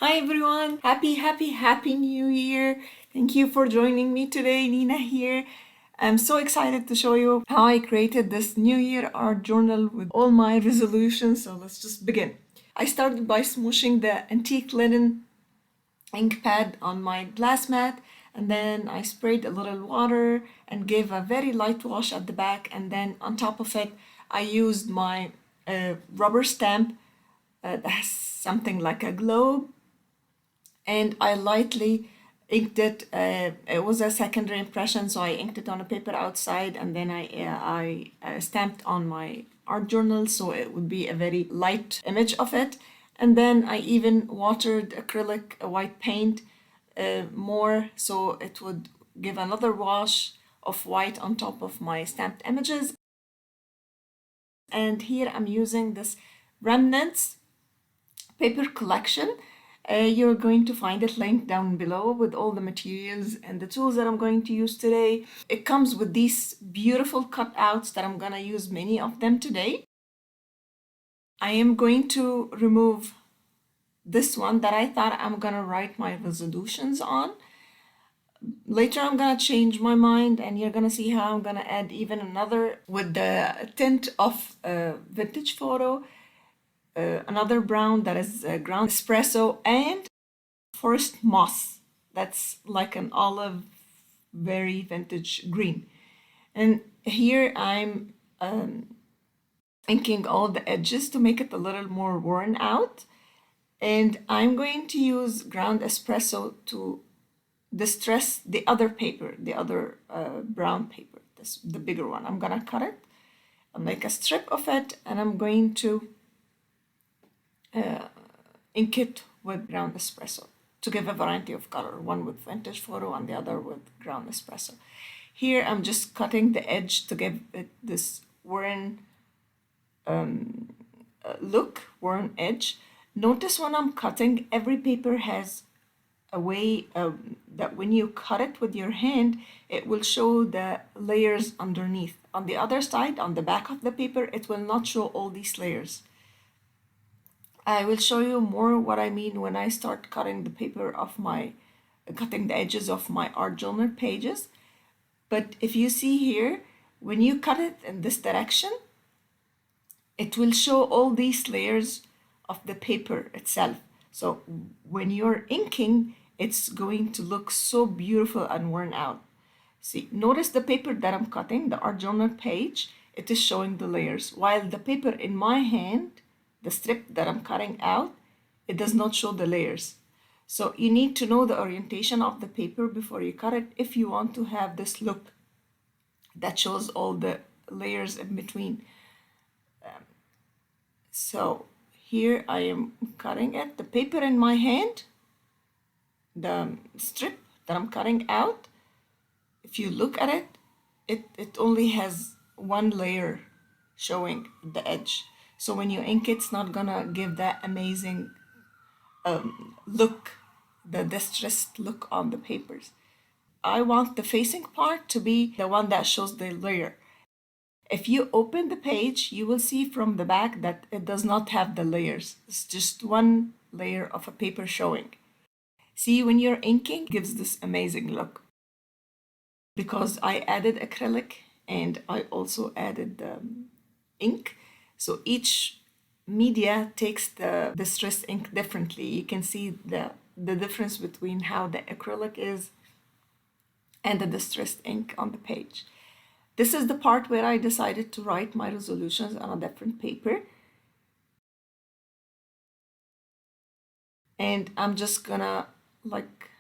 Hi everyone! Happy New Year! Thank you for joining me today. Nina here. I'm so excited to show you how I created this New Year art journal with all my resolutions. So let's just begin. I started by smooshing the antique linen ink pad on my glass mat, and then I sprayed a little water and gave a very light wash at the back, and then on top of it I used my rubber stamp that has something like a globe, and I lightly inked it. It was a secondary impression, so I inked it on a paper outside, and then I stamped on my art journal, so it would be a very light image of it. And then I even watered acrylic white paint more, so it would give another wash of white on top of my stamped images. And here I'm using this Remnants paper collection. You're going to find it linked down below with all the materials and the tools that I'm going to use today. It comes with these beautiful cutouts that I'm gonna use many of them today. I am going to remove this one that I thought I'm gonna write my resolutions on. Later I'm gonna change my mind, and you're gonna see how I'm gonna add even another with the tint of vintage photo, another brown that is ground espresso, and forest moss that's like an olive, very vintage green. And here I'm inking all the edges to make it a little more worn out, and I'm going to use ground espresso to distress the other paper, the other brown paper, the bigger one. I'm gonna cut it, I'll make a strip of it, and I'm going to ink it with ground espresso to give a variety of color, one with vintage photo and the other with ground espresso. Here I'm just cutting the edge to give it this worn look, worn edge. Notice when I'm cutting, every paper has a way that when you cut it with your hand, it will show the layers underneath. On the other side, on the back of the paper, it will not show all these layers. I will show you more what I mean when I start cutting the paper of cutting the edges of my art journal pages. But if you see here, when you cut it in this direction, it will show all these layers of the paper itself. So when you're inking, it's going to look so beautiful and worn out. See, notice the paper that I'm cutting, the art journal page, it is showing the layers, while the paper in my hand, the strip that I'm cutting out, it does not show the layers. So you need to know the orientation of the paper before you cut it if you want to have this look that shows all the layers in between. So here I am cutting it, the paper in my hand, the strip that I'm cutting out, if you look at it, it only has one layer showing the edge. So when you ink it's not gonna give that amazing look, the distressed look on the papers. I want the facing part to be the one that shows the layer. If you open the page, you will see from the back that it does not have the layers. It's just one layer of a paper showing. See, when you're inking, it gives this amazing look. Because I added acrylic and I also added ink. So each media takes the distress ink differently. You can see the difference between how the acrylic is and the distressed ink on the page. This is the part where I decided to write my resolutions on a different paper. And I'm just gonna like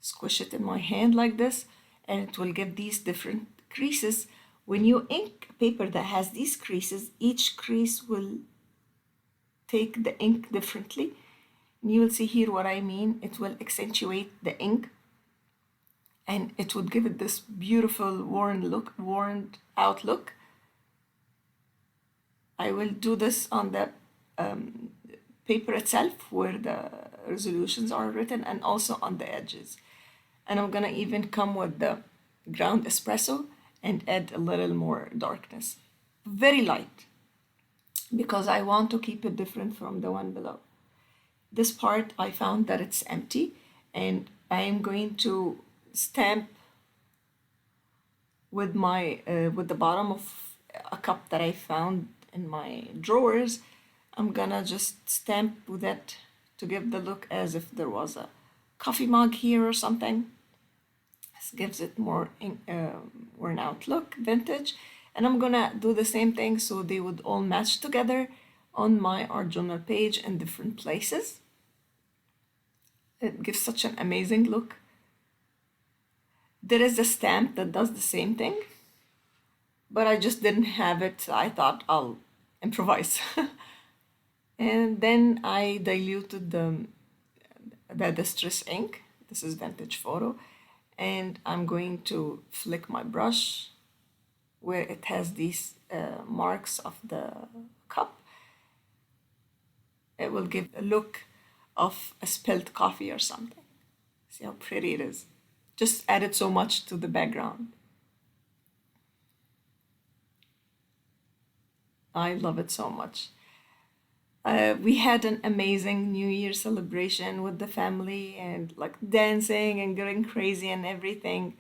squish it in my hand like this, and it will give these different creases. When you ink a paper that has these creases, each crease will take the ink differently. And you will see here what I mean. It will accentuate the ink, and it would give it this beautiful worn out look. I will do this on the paper itself where the resolutions are written, and also on the edges. And I'm gonna even come with the ground espresso and add a little more darkness. Very light, because I want to keep it different from the one below. this part I found that it's empty, and I am going to stamp with with the bottom of a cup that I found in my drawers. I'm gonna just stamp with it to give the look as if there was a coffee mug here or something. This gives it more worn out look, vintage. And I'm gonna do the same thing so they would all match together on my art journal page in different places. It gives such an amazing look. There is a stamp that does the same thing, but I just didn't have it. So I thought I'll improvise. And then I diluted the distress ink. This is vintage photo. And I'm going to flick my brush where it has these marks of the cup. It will give a look of a spilled coffee or something. See how pretty it is. Just added so much to the background. I love it so much. We had an amazing New Year celebration with the family and like dancing and getting crazy and everything.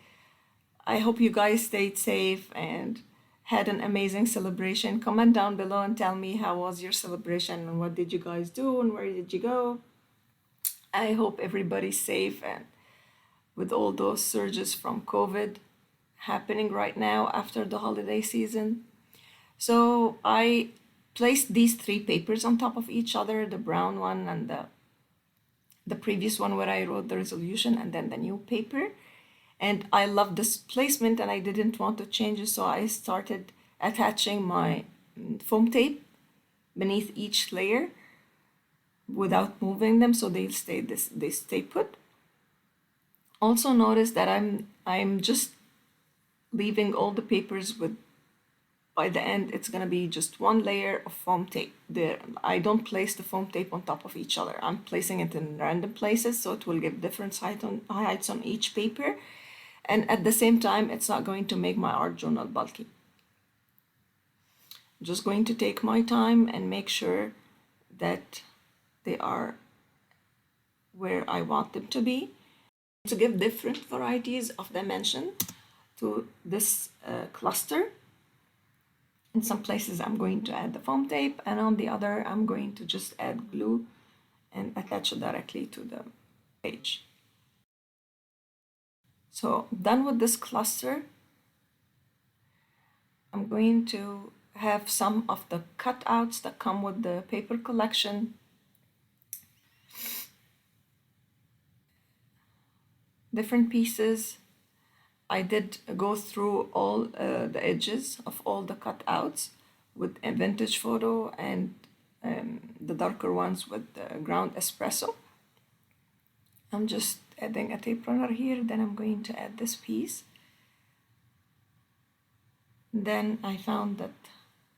I hope you guys stayed safe and had an amazing celebration. Comment down below and tell me how was your celebration and what did you guys do and where did you go. I hope everybody's safe, and with all those surges from COVID happening right now after the holiday season. So I placed these three papers on top of each other, the brown one and the previous one where I wrote the resolution, and then the new paper. And I love this placement and I didn't want to change it, so I started attaching my foam tape beneath each layer without moving them, so they stay put. Also notice that I'm just leaving all the papers with, by the end it's gonna be just one layer of foam tape. There, I don't place the foam tape on top of each other. I'm placing it in random places, so it will give different heights on each paper, and at the same time it's not going to make my art journal bulky. I'm just going to take my time and make sure that they are where I want them to be, to give different varieties of dimension to this cluster. In some places I'm going to add the foam tape, and on the other I'm going to just add glue and attach it directly to the page. So done with this cluster, I'm going to have some of the cutouts that come with the paper collection. Different pieces. I did go through all the edges of all the cutouts with a vintage photo, and the darker ones with the ground espresso. I'm just adding a tape runner here, then I'm going to add this piece. Then I found that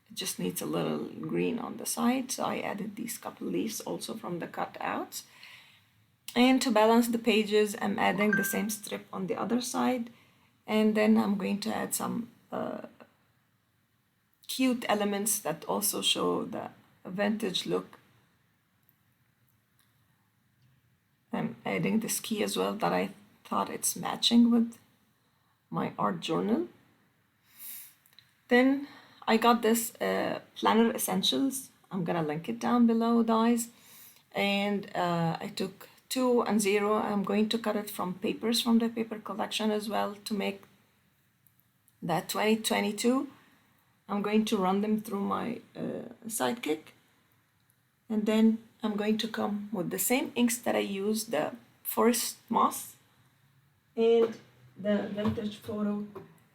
it just needs a little green on the side, so I added these couple leaves also from the cutouts. And to balance the pages, I'm adding the same strip on the other side. And then I'm going to add some cute elements that also show the vintage look. I'm adding this key as well that I thought it's matching with my art journal. Then I got this Planner Essentials. I'm gonna link it down below, guys. And I took 2 and 0. I'm going to cut it from papers from the paper collection as well to make that 2022. I'm going to run them through my Sidekick, and then I'm going to come with the same inks that I used, the Forest Moss and the vintage photo,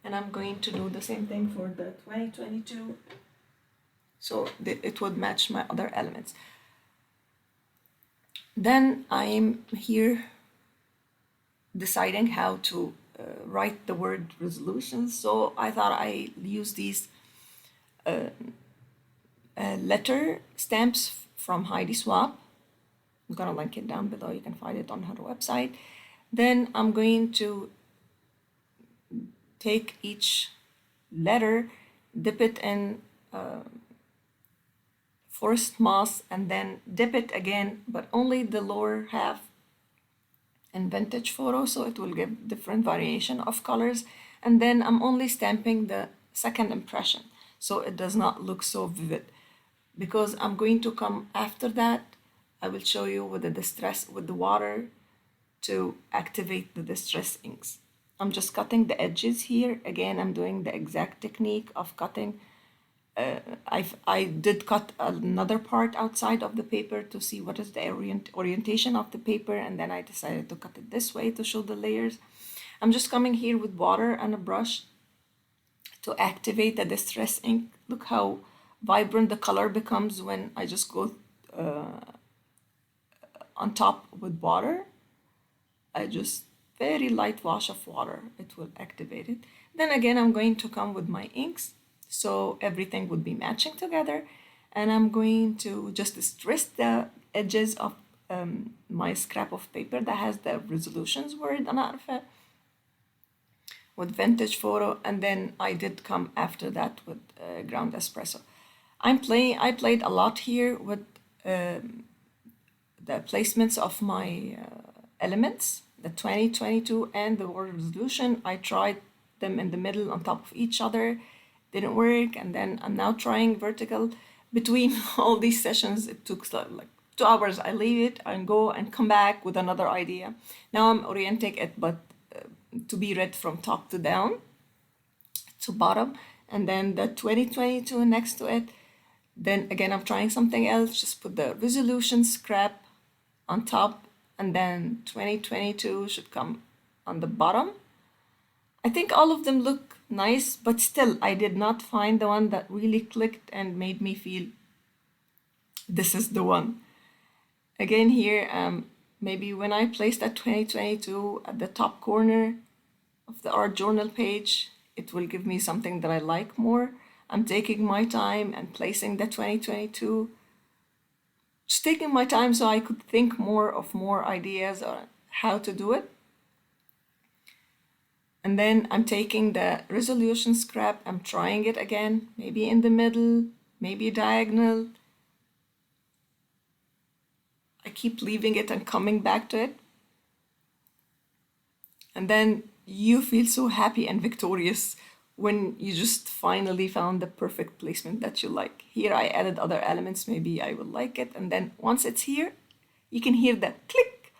and I'm going to do the same thing for the 2022 so that it would match my other elements. Then I'm here deciding how to write the word resolutions, so I thought I use these letter stamps from Heidi Swapp. I'm gonna link it down below, you can find it on her website. Then I'm going to take each letter, dip it in forest moss and then dip it again, but only the lower half in vintage photo, so it will give different variation of colors. And then I'm only stamping the second impression, so it does not look so vivid. Because I'm going to come after that, I will show you with the distress, with the water to activate the distress inks. I'm just cutting the edges here. Again, I'm doing the exact technique of cutting. I did cut another part outside of the paper to see what is the orientation of the paper, and then I decided to cut it this way to show the layers. I'm just coming here with water and a brush to activate the distress ink. Look how vibrant the color becomes when I just go on top with water. I just very light wash of water, it will activate it. Then again, I'm going to come with my inks, so everything would be matching together. And I'm going to just distress the edges of my scrap of paper that has the resolutions word on it with vintage photo. And then I did come after that with ground espresso. I played a lot here with the placements of my elements, the 20, 22, and the word resolution. I tried them in the middle on top of each other, didn't work, and then I'm now trying vertical. Between all these sessions, it took like 2 hours. I leave it and go and come back with another idea. Now I'm orienting it, but to be read from top to down, to bottom, and then the 2022 next to it. Then again, I'm trying something else, just put the resolution scrap on top, and then 2022 should come on the bottom. I think all of them look nice, but still I did not find the one that really clicked and made me feel this is the one. Again here, maybe when I place that 2022 at the top corner of the art journal page, it will give me something that I like more. I'm taking my time and placing the 2022, just taking my time so I could think more of more ideas on how to do it. And then I'm taking the resolution scrap, I'm trying it again, maybe in the middle, maybe diagonal. I keep leaving it and coming back to it. And then you feel so happy and victorious when you just finally found the perfect placement that you like. Here I added other elements, maybe I will like it. And then once it's here, you can hear that click.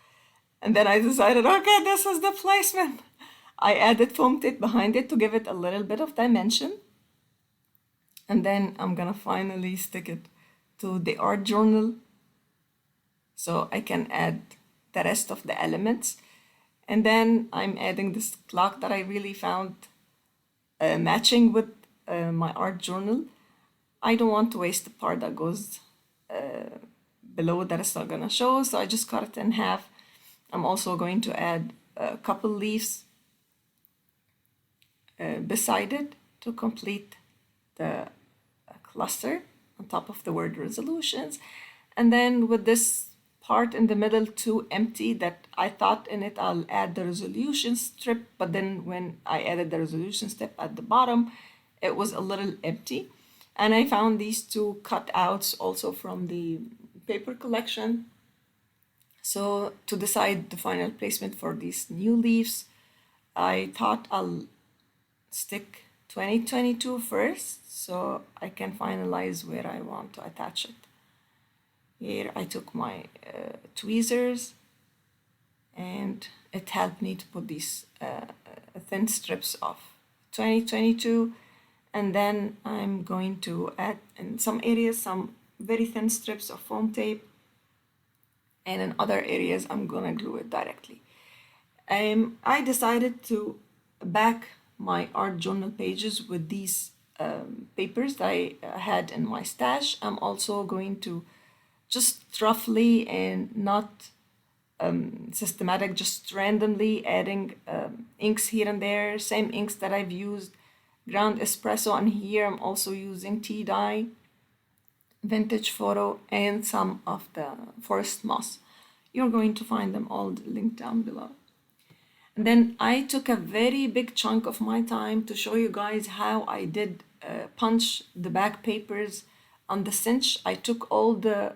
And then I decided, okay, this is the placement. I added foam tape behind it to give it a little bit of dimension. And then I'm gonna finally stick it to the art journal so I can add the rest of the elements. And then I'm adding this clock that I really found matching with my art journal. I don't want to waste the part that goes below that is not gonna show, so I just cut it in half. I'm also going to add a couple leaves beside it to complete the cluster on top of the word resolutions. And then with this part in the middle too empty that I thought in it I'll add the resolution strip, but then when I added the resolution strip at the bottom, it was a little empty. And I found these two cutouts also from the paper collection. So to decide the final placement for these new leaves, I thought I'll stick 2022 first so I can finalize where I want to attach it. Here I took my tweezers and it helped me to put these thin strips of 2022, and then I'm going to add in some areas some very thin strips of foam tape, and in other areas I'm gonna glue it directly. I decided to back my art journal pages with these papers that I had in my stash. I'm also going to just roughly and not systematic, just randomly adding inks here and there, same inks that I've used, ground espresso, and here I'm also using tea dye, vintage photo, and some of the forest moss. You're going to find them all linked down below. And then I took a very big chunk of my time to show you guys how I did punch the back papers on the cinch, I took all the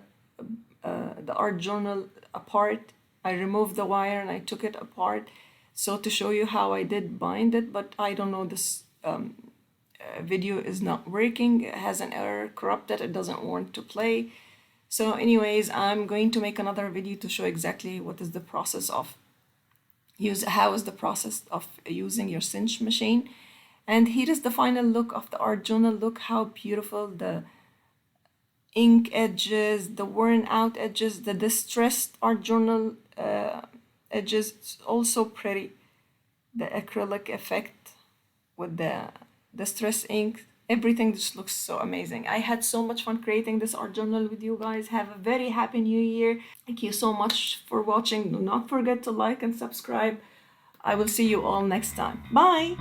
art journal apart. I removed the wire and I took it apart, so to show you how I did bind it. But I don't know, this video is not working. It has an error, corrupted, it doesn't want to play. So anyways, I'm going to make another video to show exactly what is the process of how is the process of using your cinch machine. And here is the final look of the art journal. Look how beautiful the ink edges, the worn out edges, the distressed art journal edges. It's also pretty. The acrylic effect with the distress ink, everything just looks so amazing. I had so much fun creating this art journal with you guys. Have a very happy new year. Thank you so much for watching. Do not forget to like and subscribe. I will see you all next time. Bye.